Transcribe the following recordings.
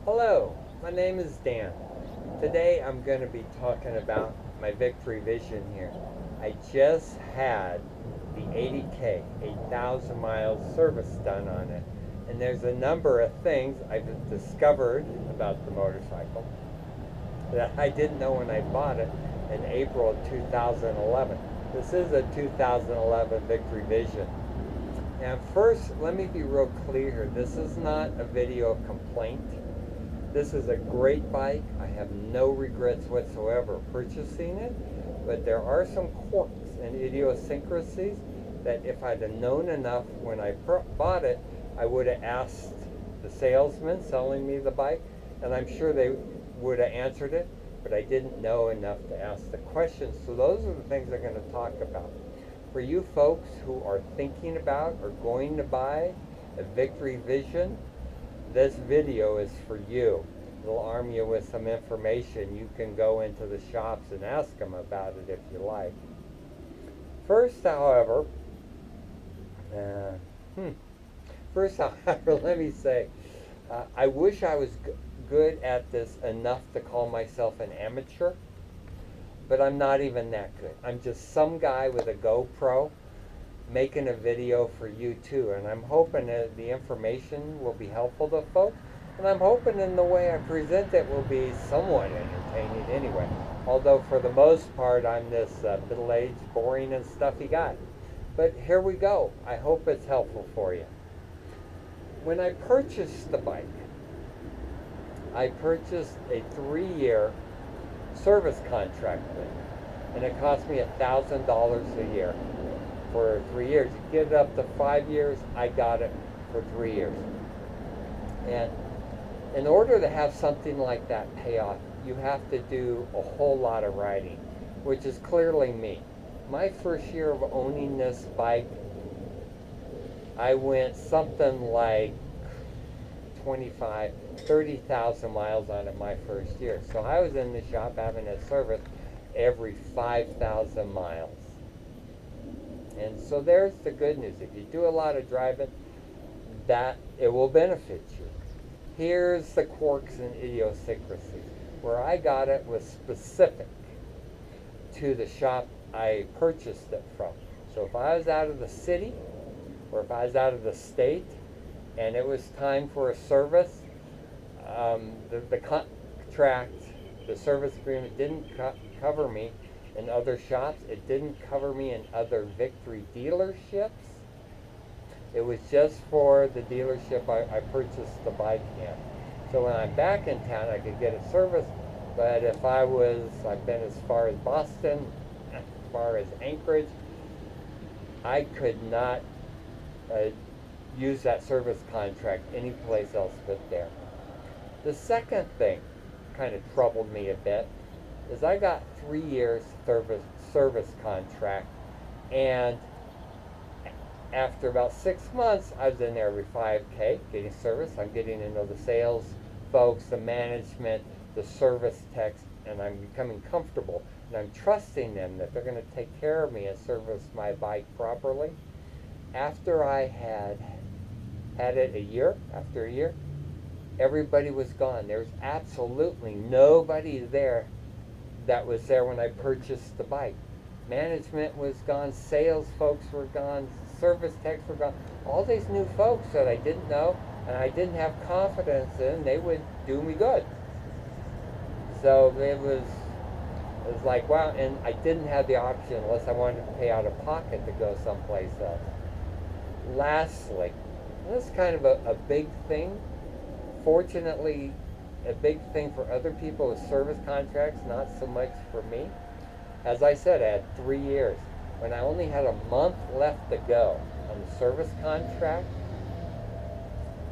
Hello, my name is Dan. Today I'm going to be talking about my victory vision here. I just had the 80K, 8,000 miles service done on it. And there's a number of things I've discovered about the motorcycle that I didn't know when I bought it in April of 2011. This is a 2011 victory vision. And first, let me be real clear here. This is not a video of complaint. This is a great bike. I have no regrets whatsoever purchasing it, but there are some quirks and idiosyncrasies that if I'd have known enough when I bought it, I would have asked the salesman selling me the bike, and I'm sure they would have answered it, but I didn't know enough to ask the questions. So those are the things I'm going to talk about. For you folks who are thinking about or going to buy a victory vision, this video is for you. It'll arm you with some information. You can go into the shops and ask them about it if you like. First, however, let me say, I wish I was good at this enough to call myself an amateur, but I'm not even that good. I'm just some guy with a GoPro making a video for you too, and I'm hoping that the information will be helpful to folks, and I'm hoping in the way I present it will be somewhat entertaining anyway, although for the most part I'm this middle-aged, boring and stuffy guy. But here we go. I hope it's helpful for you. When I purchased the bike, I purchased a 3-year service contract with it, and it cost me $1,000 a year for 3 years. You get it up to 5 years, I got it for 3 years. And in order to have something like that pay off, you have to do a whole lot of riding, which is clearly me. My first year of owning this bike, I went something like 30,000 miles on it my first year. So I was in the shop having it serviced every 5,000 miles. And so there's the good news. If you do a lot of driving, that it will benefit you. Here's the quirks and idiosyncrasies. Where I got it was specific to the shop I purchased it from. So if I was out of the city, or if I was out of the state, and it was time for a service, the contract, the service agreement didn't cover me in other shops. It didn't cover me in other victory dealerships. It was just for the dealership I purchased the bike in. So when I'm back in town, I could get it serviced. But if I've been as far as Boston, as far as Anchorage, I could not use that service contract anyplace else but there. The second thing kind of troubled me a bit is I got 3 years service contract, and after about 6 months I was in there every 5K getting service. I'm getting to know the sales folks, the management, the service techs, and I'm becoming comfortable, and I'm trusting them that they're going to take care of me and service my bike properly. After I had it after a year, everybody was gone. There's absolutely nobody there that was there when I purchased the bike. Management was gone, sales folks were gone, service techs were gone. All these new folks that I didn't know and I didn't have confidence in, they would do me good. So it was like, wow, and I didn't have the option unless I wanted to pay out of pocket to go someplace else. Lastly, this is kind of a big thing. Fortunately, a big thing for other people with service contracts, not so much for me. As I said, I had 3 years. When I only had a month left to go on the service contract,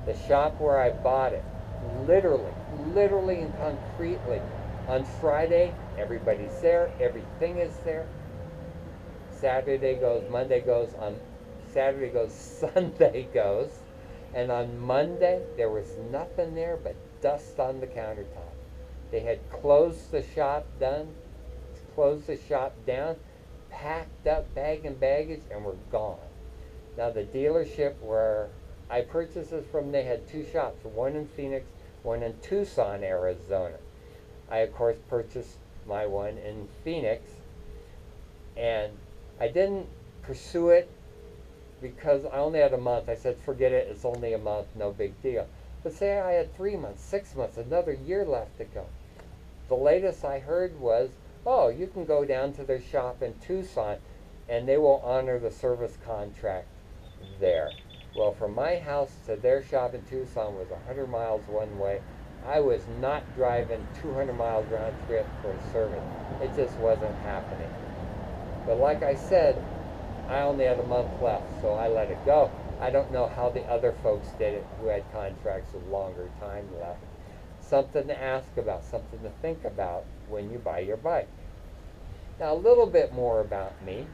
the shop where I bought it, literally and concretely, on Friday, everybody's there, everything is there. Saturday goes, Monday goes, on Saturday goes, Sunday goes, and on Monday there was nothing there but dust on the countertop. They had closed the shop down, packed up bag and baggage, and were gone. Now the dealership where I purchased this from, they had 2 shops, one in Phoenix, one in Tucson, Arizona. I, of course, purchased my one in Phoenix, and I didn't pursue it because I only had a month. I said, forget it, it's only a month, no big deal. But say I had 3 months, 6 months, another year left to go. The latest I heard was, oh, you can go down to their shop in Tucson and they will honor the service contract there. Well, from my house to their shop in Tucson was 100 miles one way. I was not driving 200 miles round trip for a service. It just wasn't happening. But like I said, I only had a month left, so I let it go. I don't know how the other folks did it who had contracts with longer time left. Something to ask about, something to think about when you buy your bike. Now, a little bit more about me.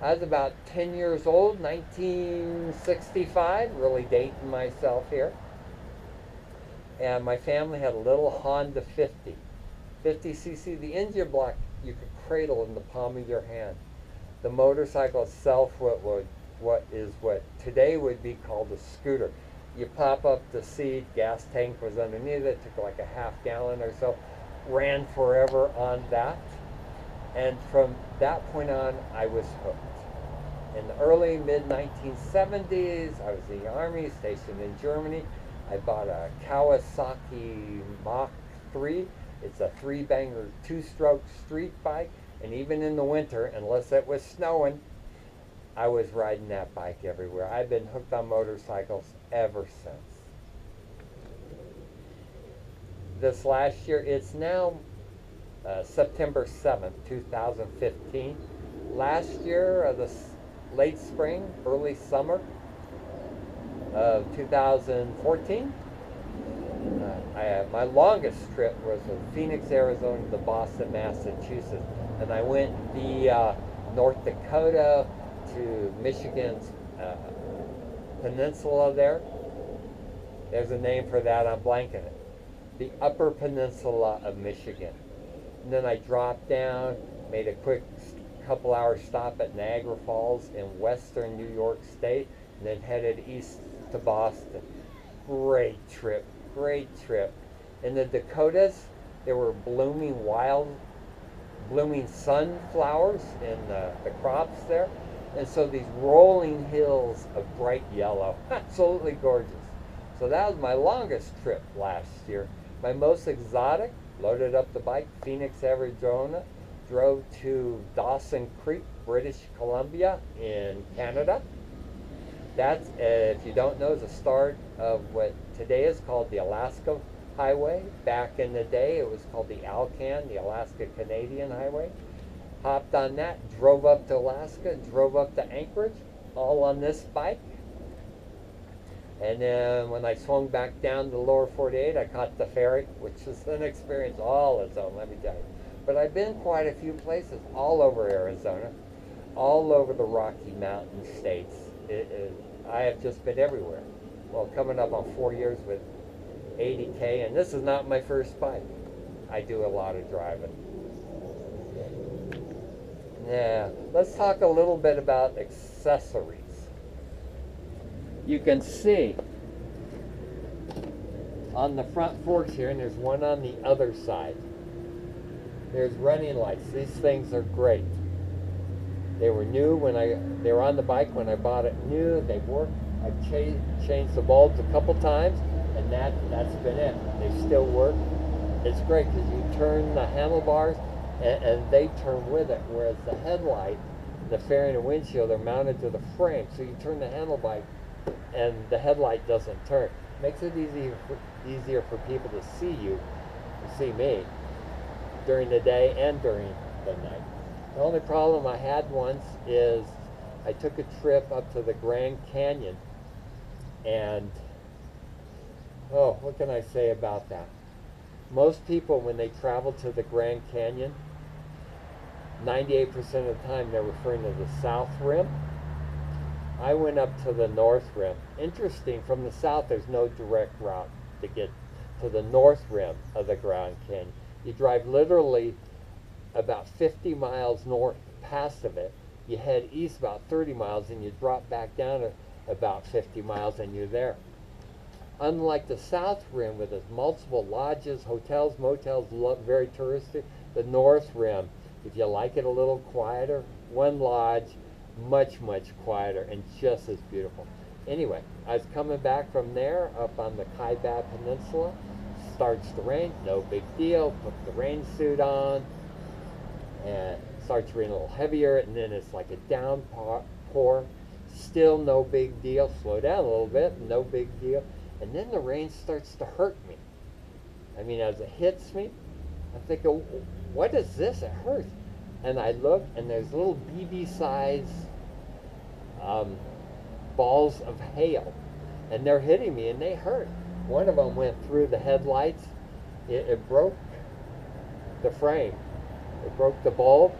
I was about 10 years old, 1965, really dating myself here. And my family had a little Honda 50cc. The engine block you could cradle in the palm of your hand. The motorcycle itself, what today would be called a scooter. You pop up the seat, gas tank was underneath it, took like a half gallon or so, ran forever on that. And from that point on, I was hooked. In the early mid-1970s, I was in the Army, stationed in Germany. I bought a Kawasaki Mach 3. It's a three-banger, two-stroke street bike. And even in the winter, unless it was snowing, I was riding that bike everywhere. I've been hooked on motorcycles ever since. This last year, it's now September 7th, 2015. Last year, the late spring, early summer of 2014, my longest trip was from Phoenix, Arizona to Boston, Massachusetts. And I went via North Dakota to Michigan's peninsula there. There's a name for that, I'm blanking it. The Upper Peninsula of Michigan. And then I dropped down, made a quick couple-hour stop at Niagara Falls in western New York State, and then headed east to Boston. Great trip, great trip. In the Dakotas, there were blooming sunflowers in the crops there. And so these rolling hills of bright yellow, absolutely gorgeous. So that was my longest trip last year. My most exotic, loaded up the bike, Phoenix, Arizona, drove to Dawson Creek, British Columbia in Canada. That's, if you don't know, the start of what today is called the Alaska Highway. Back in the day, it was called the Alcan, the Alaska-Canadian Highway. Hopped on that, drove up to Alaska, drove up to Anchorage, all on this bike. And then when I swung back down the lower 48, I caught the ferry, which is an experience all its own, let me tell you. But I've been quite a few places, all over Arizona, all over the Rocky Mountain states. I have just been everywhere. Well, coming up on 4 years with 80K, and this is not my first bike. I do a lot of driving. Now, let's talk a little bit about accessories. You can see on the front forks here, and there's one on the other side. There's running lights. These things are great. They were new they were on the bike when I bought it new. They work. I've changed the bulbs a couple times, and that's been it. They still work. It's great because you turn the handlebars and they turn with it, whereas the headlight, the fairing and windshield are mounted to the frame. So you turn the handlebar and the headlight doesn't turn. Makes it easier for people to see you, to see me, during the day and during the night. The only problem I had once is I took a trip up to the Grand Canyon, and what can I say about that? Most people, when they travel to the Grand Canyon, 98% of the time they're referring to the South Rim. I went up to the North Rim. Interesting, from the south there's no direct route to get to the North Rim of the Grand Canyon. You drive literally about 50 miles north past of it. You head east about 30 miles and you drop back down about 50 miles and you're there. Unlike the South Rim with its multiple lodges, hotels, motels, very touristy, the North Rim, if you like it a little quieter, one lodge, much, much quieter and just as beautiful. Anyway, I was coming back from there up on the Kaibab Peninsula. Starts to rain, no big deal. Put the rain suit on, and it starts to rain a little heavier, and then it's like a downpour. Still no big deal. Slow down a little bit, no big deal. And then the rain starts to hurt me. I mean, as it hits me, I'm thinking, what is this? It hurts. And I look, and there's little BB-size balls of hail, and they're hitting me, and they hurt. One of them went through the headlights. It broke the frame. It broke the bulb.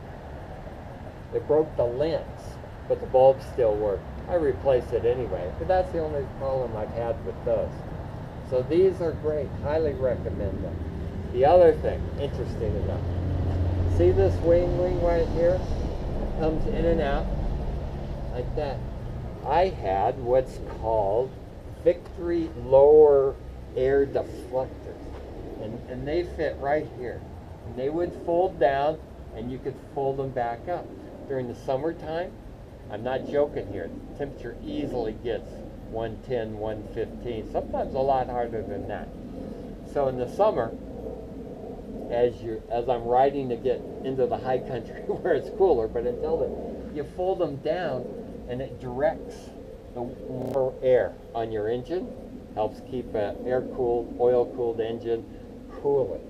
It broke the lens, but the bulb still worked. I replaced it anyway, but that's the only problem I've had with those. So these are great. Highly recommend them. The other thing, interesting enough, see this wing right here? It comes in and out like that. I had what's called Victory Lower Air Deflectors, and they fit right here. And they would fold down, and you could fold them back up. During the summertime, I'm not joking here, the temperature easily gets 110, 115, sometimes a lot harder than that. So in the summer, as I'm riding to get into the high country where it's cooler, but until then, you fold them down, and it directs the air on your engine, helps keep an air-cooled, oil-cooled engine cooling.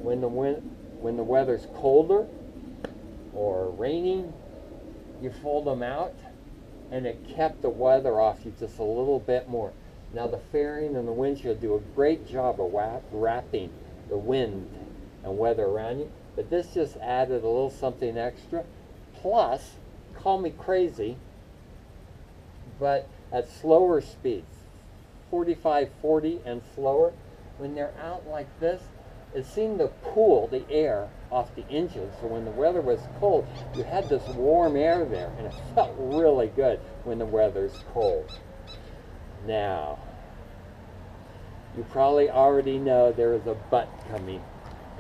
When the weather's colder or raining, you fold them out, and it kept the weather off you just a little bit more. Now the fairing and the windshield do a great job of wrapping the wind and weather around you, but this just added a little something extra. Plus, call me crazy, but at slower speeds, 45, 40 and slower, when they're out like this, it seemed to cool the air off the engine. So when the weather was cold, you had this warm air there, and it felt really good when the weather's cold. Now, you probably already know there is a but coming,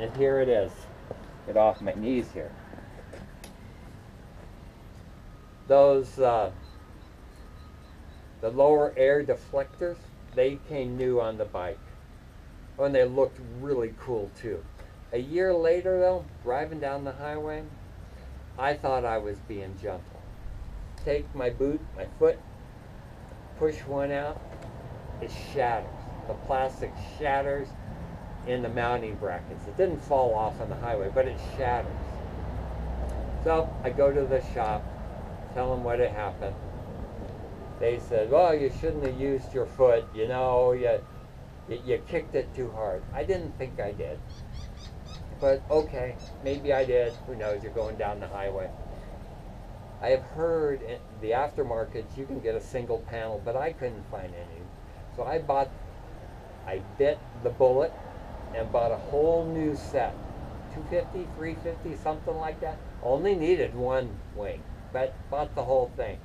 and here it is. Get off my knees here. Those the lower air deflectors, they came new on the bike. Oh, and they looked really cool too. A year later though, driving down the highway, I thought I was being gentle. Take my boot, my foot, push one out, it shatters. The plastic shatters in the mounting brackets. It didn't fall off on the highway, but it shatters. So I go to the shop, tell them what had happened. They said, well, you shouldn't have used your foot, you know, you kicked it too hard. I didn't think I did. But okay, maybe I did. Who knows, you're going down the highway. I have heard in the aftermarket you can get a single panel, but I couldn't find any. So I bit the bullet and bought a whole new set. 250, 350, something like that. Only needed one wing, but bought the whole thing.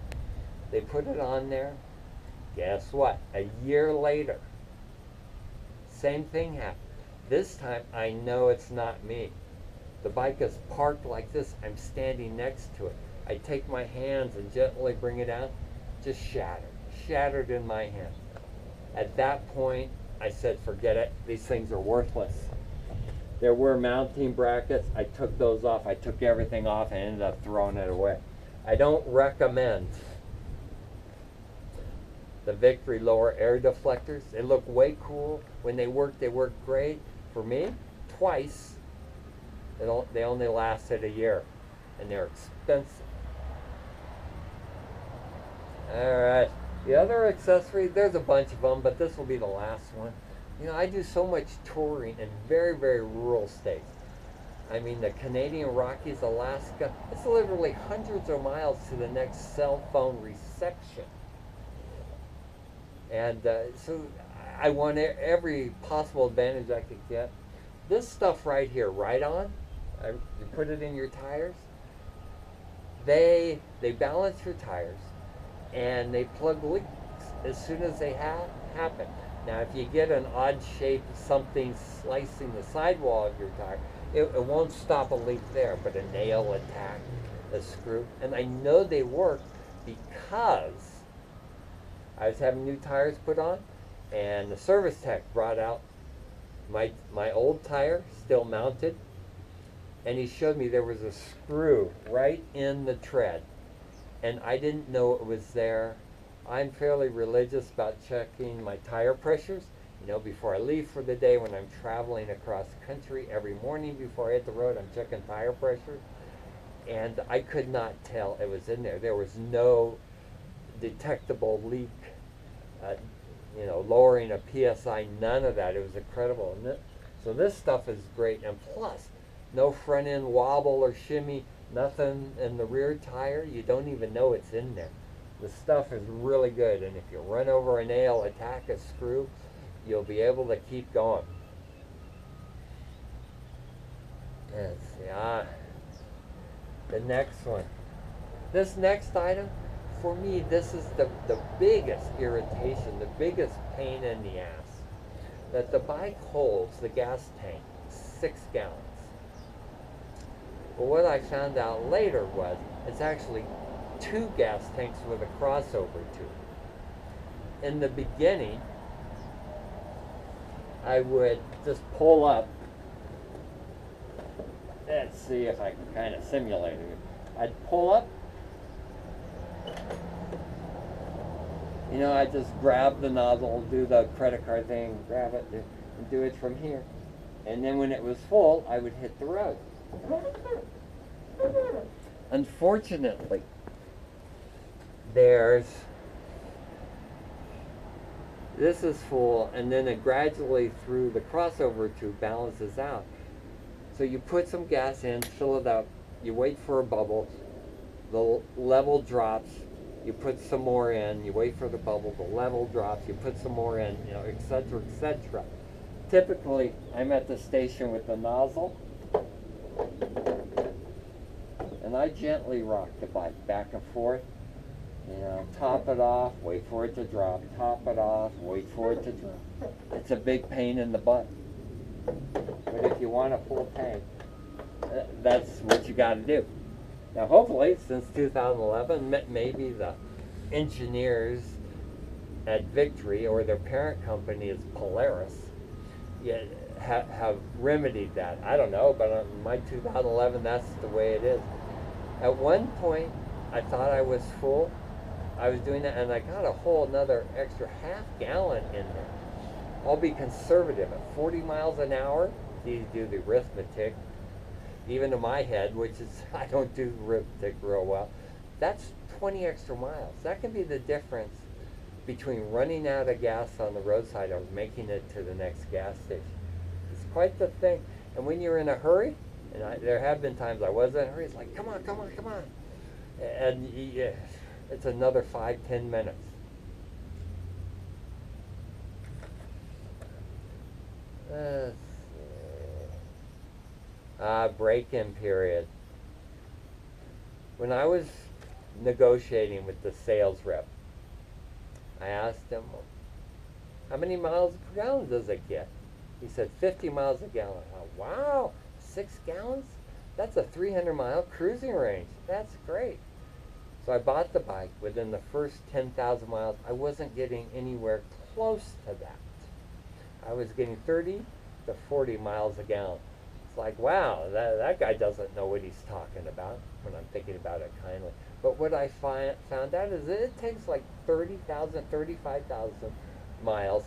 They put it on there. Guess what? A year later, same thing happened. This time, I know it's not me. The bike is parked like this. I'm standing next to it. I take my hands and gently bring it out. Just shattered in my hand. At that point, I said, forget it. These things are worthless. There were mounting brackets. I took those off. I took everything off and ended up throwing it away. I don't recommend the Victory Lower Air Deflectors. They look way cool. When they work great. For me, twice, they only lasted a year, and they're expensive. Alright, the other accessory, there's a bunch of them, but this will be the last one. You know, I do so much touring in very, very rural states. I mean, the Canadian Rockies, Alaska, it's literally hundreds of miles to the next cell phone reception. And so I want every possible advantage I could get. This stuff right here, Ride-On, you put it in your tires. They balance your tires, and they plug leaks as soon as they happen. Now, if you get an odd shape, something slicing the sidewall of your tire, it won't stop a leak there, but a nail, a tack, a screw. And I know they work because I was having new tires put on, and the service tech brought out my old tire, still mounted, and he showed me there was a screw right in the tread, and I didn't know it was there. I'm fairly religious about checking my tire pressures, before I leave for the day. When I'm traveling across country every morning before I hit the road, I'm checking tire pressures, and I could not tell it was in there. There was no detectable leak, lowering a PSI, none of that. It was incredible. So this stuff is great, and plus, no front end wobble or shimmy, nothing in the rear tire. You don't even know it's in there. The stuff is really good, and if you run over a nail, attack a screw, you'll be able to keep going. Let's see, the next one. This next item, for me, this is the biggest irritation, the biggest pain in the ass. That the bike holds the gas tank, 6 gallons. But what I found out later was it's actually 2 gas tanks with a crossover tube. In the beginning, I would just pull up. Let's see if I can kind of simulate it. I'd pull up. I'd just grab the nozzle, do the credit card thing, grab it, and do it from here. And then when it was full, I would hit the road. Unfortunately, this is full, and then it gradually through the crossover tube balances out. So you put some gas in, fill it up, you wait for a bubble, the level drops, you put some more in, you wait for the bubble, the level drops, you put some more in, etc., etc. Typically, I'm at the station with the nozzle, and I gently rock the bike back and forth. Top it off, wait for it to drop, top it off, wait for it to drop. It's a big pain in the butt. But if you want a full tank, that's what you got to do. Now, hopefully, since 2011, maybe the engineers at Victory, or their parent company is Polaris, have remedied that. I don't know, but on my 2011, that's the way it is. At one point, I thought I was full. I was doing that, and I got a whole another extra half gallon in there. I'll be conservative at 40 miles an hour. You do the arithmetic, even in my head, which is, I don't do arithmetic real well. That's 20 extra miles. That can be the difference between running out of gas on the roadside or making it to the next gas station. It's quite the thing. And when you're in a hurry, and there have been times I was in a hurry, it's like, come on, come on, come on. And it's another 5-10 minutes. Break-in period. When I was negotiating with the sales rep, I asked him, how many miles per gallon does it get? He said 50 miles a gallon. Oh, wow, 6 gallons? That's a 300-mile cruising range. That's great. So I bought the bike. Within the first 10,000 miles, I wasn't getting anywhere close to that. I was getting 30 to 40 miles a gallon. It's like, wow, that guy doesn't know what he's talking about, when I'm thinking about it kindly. But what I found out is that it takes like 30,000, 35,000 miles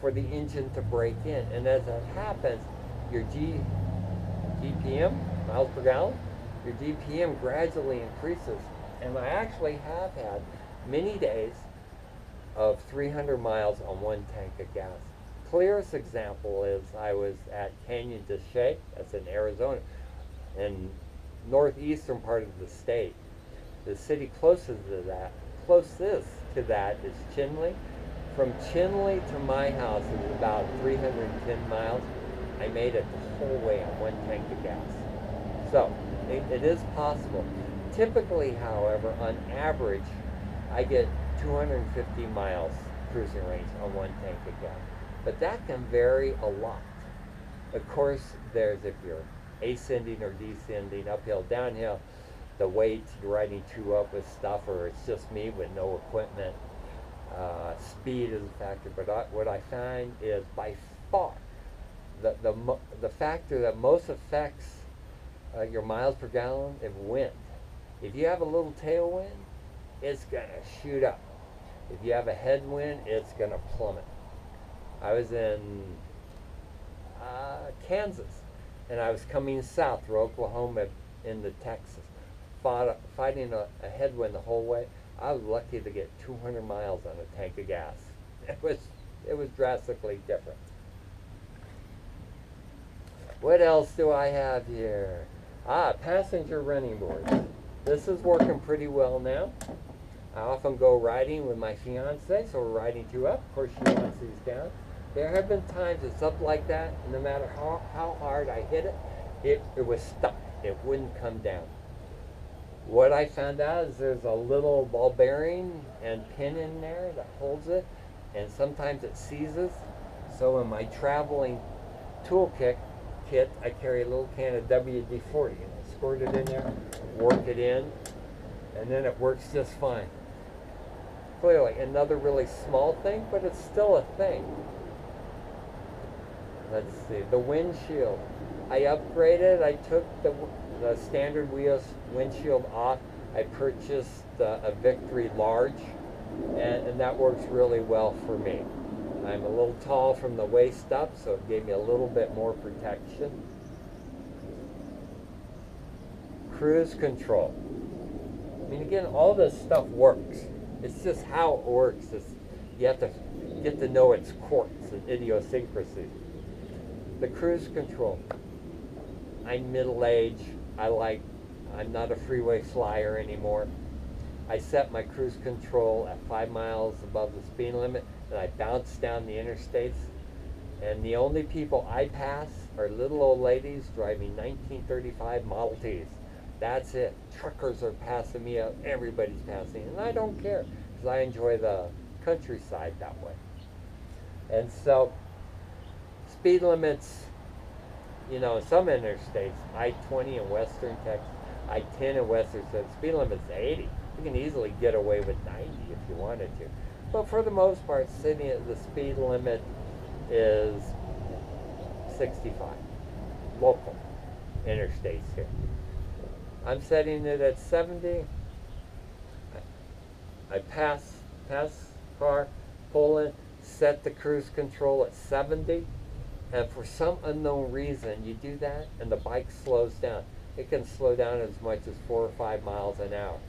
for the engine to break in. And as that happens, your GPM, miles per gallon, your GPM gradually increases. And I actually have had many days of 300 miles on one tank of gas. Clearest example is I was at Canyon de Chelly, that's in Arizona, in northeastern part of the state. The city closest to that is Chinle. From Chinle to my house is about 310 miles. I made it the whole way on one tank of gas. So it is possible. Typically, however, on average, I get 250 miles cruising range on one tank of gas. but that can vary a lot. Of course, there's if you're ascending or descending, uphill, downhill, the weight, you're riding two up with stuff, or it's just me with no equipment. Speed is a factor, but what I find is by far the factor that most affects your miles per gallon is wind. If you have a little tailwind, it's going to shoot up. If you have a headwind, it's going to plummet. I was in Kansas, and I was coming south through Oklahoma into Texas, fighting a headwind the whole way. I was lucky to get 200 miles on a tank of gas. It was drastically different. What else do I have here? Passenger running boards. This is working pretty well now. I often go riding with my fiance, so we're riding two up. Of course, she wants these down. There have been times it's up like that, and no matter how hard I hit it, it was stuck. It wouldn't come down. What I found out is there's a little ball bearing and pin in there that holds it, and sometimes it seizes. So in my traveling toolkit, I carry a little can of WD-40, and I squirt it in there, work it in, and then it works just fine. Clearly, another really small thing, but it's still a thing. Let's see, the windshield. I upgraded. I took the standard windshield off. I purchased a Victory Large, and that works really well for me. I'm a little tall from the waist up, so it gave me a little bit more protection. Cruise control. I mean, again, all this stuff works. It's just how it works. You have to get to know its quirks and idiosyncrasies. The cruise control. I'm middle-aged. I'm not a freeway flyer anymore. I set my cruise control at 5 miles above the speed limit, and I bounce down the interstates. And the only people I pass are little old ladies driving 1935 Model Ts. That's it. Truckers are passing me out. Everybody's passing, and I don't care because I enjoy the countryside that way. And so, speed limits, you know, in some interstates, I-20 in western Texas, I-10 in western Texas, speed limit's 80. You can easily get away with 90 if you wanted to. But for the most part, the speed limit is 65. Local interstates here. I'm setting it at 70. I pass car, pull in, set the cruise control at 70. And for some unknown reason, you do that and the bike slows down. It can slow down as much as 4 or 5 miles an hour.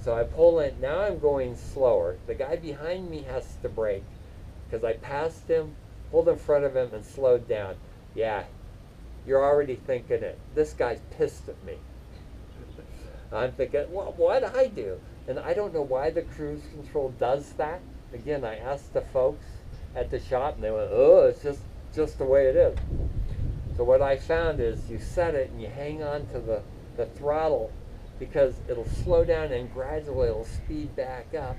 So I pull in, now I'm going slower. The guy behind me has to brake because I passed him, pulled in front of him, and slowed down. Yeah, you're already thinking it. This guy's pissed at me. I'm thinking, well, what'd I do? And I don't know why the cruise control does that. Again, I asked the folks at the shop, and they went, oh, it's just the way it is. So what I found is you set it and you hang on to the throttle because it'll slow down and gradually it'll speed back up,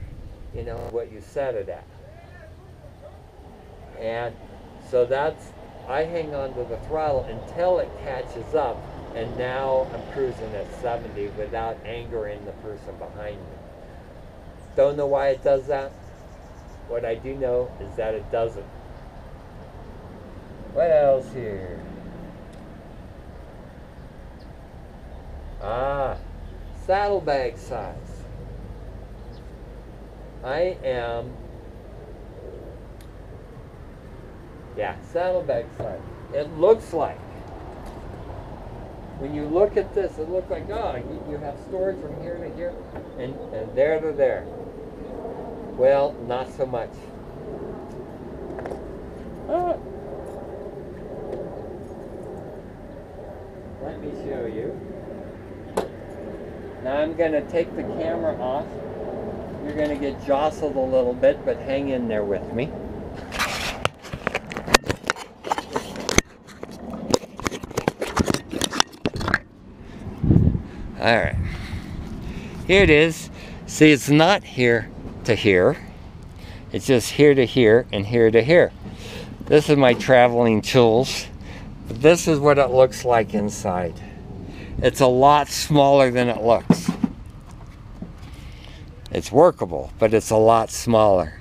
you know, what you set it at. And so I hang on to the throttle until it catches up, and now I'm cruising at 70 without angering the person behind me. Don't know why it does that. What I do know is that it doesn't. What else here? Saddlebag size. Saddlebag size. It looks like, when you look at this, it looks like, oh, you have storage from here to here, and there to there. Well, not so much. Let me show you. Now I'm going to take the camera off. You're going to get jostled a little bit, but hang in there with me. All right. Here it is. See, it's not here to here. It's just here to here and here to here. This is my traveling tools. This is what it looks like inside. It's a lot smaller than it looks. It's workable, but it's a lot smaller.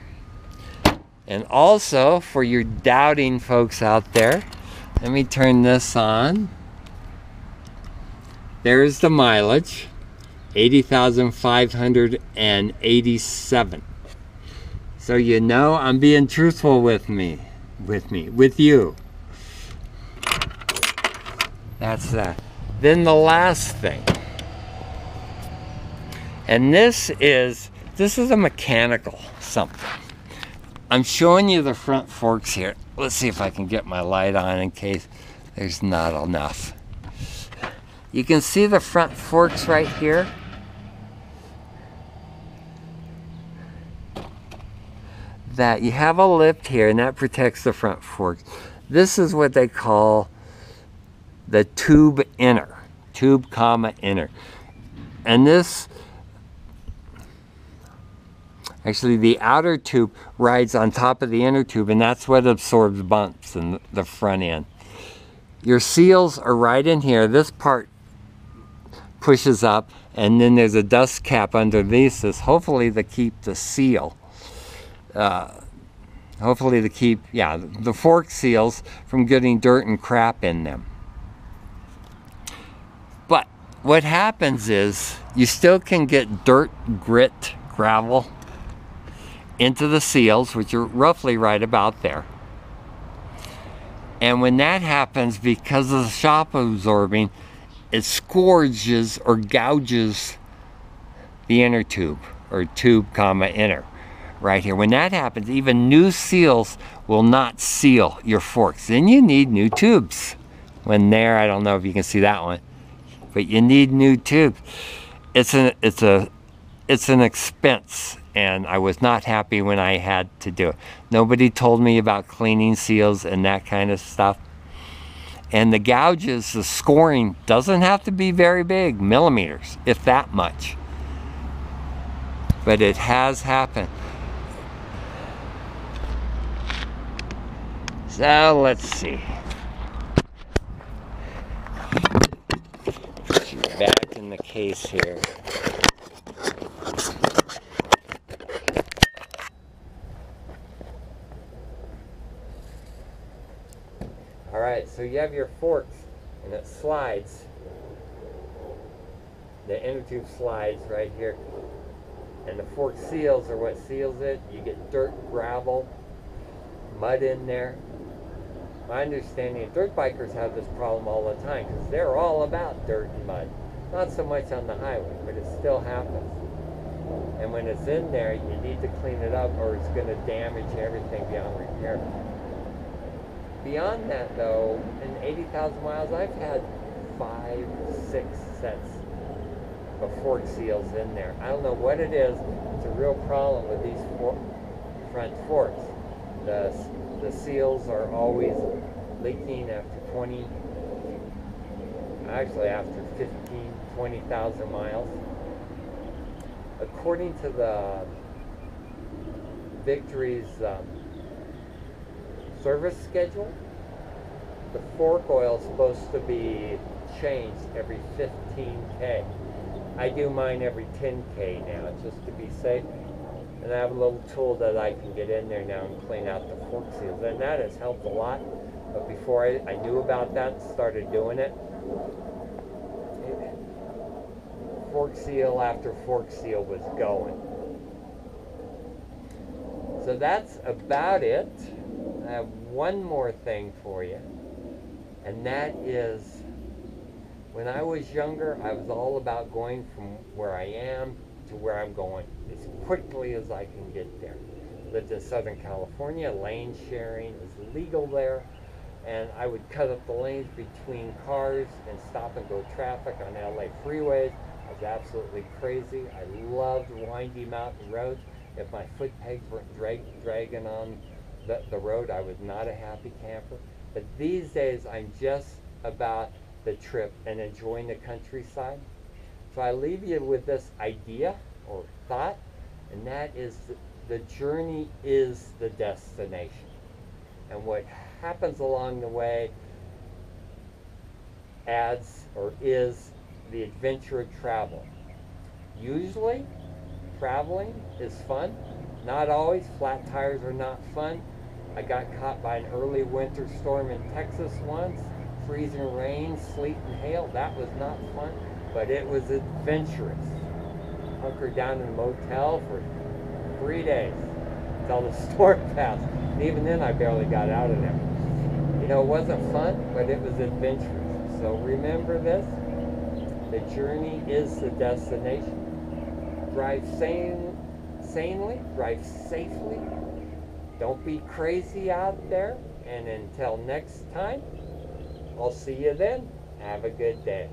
And also, for your doubting folks out there, let me turn this on. There's the mileage, 80,587. So you know I'm being truthful with you. That's that. Then the last thing. And this is a mechanical something. I'm showing you the front forks here. Let's see if I can get my light on in case there's not enough. You can see the front forks right here. That you have a lip here and that protects the front forks. This is what they call the tube inner. Tube, inner. And this, actually the outer tube rides on top of the inner tube, and that's what absorbs bumps in the front end. Your seals are right in here. This part pushes up, and then there's a dust cap underneath this, hopefully to keep the seal. Hopefully to keep, the fork seals from getting dirt and crap in them. But what happens is you still can get dirt, grit, gravel into the seals, which are roughly right about there. And when that happens, because of the shock absorbing, it scourges or gouges the inner tube, or tube, inner, right here. When that happens, even new seals will not seal your forks. Then you need new tubes. When there, I don't know if you can see that one, but you need new tubes. It's an expense, and I was not happy when I had to do it. Nobody told me about cleaning seals and that kind of stuff. And the gouges, the scoring doesn't have to be very big, millimeters, if that much. But it has happened. So let's see. Put you back in the case here. Alright, so you have your forks, and it slides. The inner tube slides right here. And the fork seals are what seals it. You get dirt, gravel, mud in there. My understanding, dirt bikers have this problem all the time because they're all about dirt and mud. Not so much on the highway, but it still happens. And when it's in there, you need to clean it up or it's going to damage everything beyond repair. Beyond that, though, in 80,000 miles, I've had 5, 6 sets of fork seals in there. I don't know what it is. It's a real problem with these front forks. The seals are always leaking after 20,000 miles. According to the Victory's service schedule, the fork oil is supposed to be changed every 15K. I do mine every 10K now, just to be safe. And I have a little tool that I can get in there now and clean out the fork seals. And that has helped a lot. But before I knew about that, started doing it, fork seal after fork seal was going. So that's about it. I have one more thing for you. And that is, when I was younger, I was all about going from where I am to where I'm going as quickly as I can get there. Lived in Southern California. Lane sharing is legal there, and I would cut up the lanes between cars and stop and go traffic on LA freeways. I was absolutely crazy. I loved windy mountain roads. If my foot pegs weren't dragging on the road, I was not a happy camper. But these days, I'm just about the trip and enjoying the countryside. So I leave you with this idea or thought, and that is the journey is the destination. and what happens along the way adds or is the adventure of travel. Usually, traveling is fun. Not always. Flat tires are not fun. I got caught by an early winter storm in Texas once. Freezing rain, sleet, and hail. That was not fun, but it was adventurous. Hunkered down in a motel for 3 days until the storm passed. And even then, I barely got out of there. You know, it wasn't fun, but it was adventurous. So remember this. The journey is the destination. Drive sanely, drive safely. Don't be crazy out there. And until next time, I'll see you then. Have a good day.